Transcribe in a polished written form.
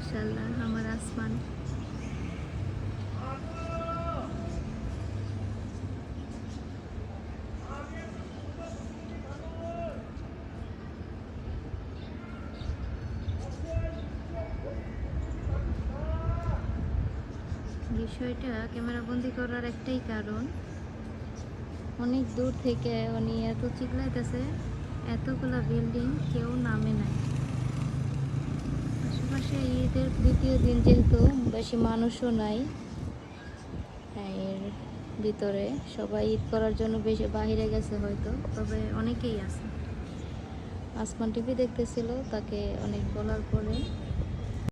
মাশাআল্লাহ আমার আসমান। বিষয়টা ক্যামেরা বন্দি করার একটাই কারণ, অনেক দূর থেকে উনি এত চিল্লাইতেছে, এতগুলা বিল্ডিং কেউ নামে নাই। আশেপাশে ঈদের দ্বিতীয় দিন যেহেতু বেশি মানুষও নাই এর ভিতরে, সবাই ঈদ করার জন্য বেশি বাহিরে গেছে হয়তো, তবে অনেকেই আছে। আসমান টিভি দেখতেছিল, তাকে অনেক বলার পরে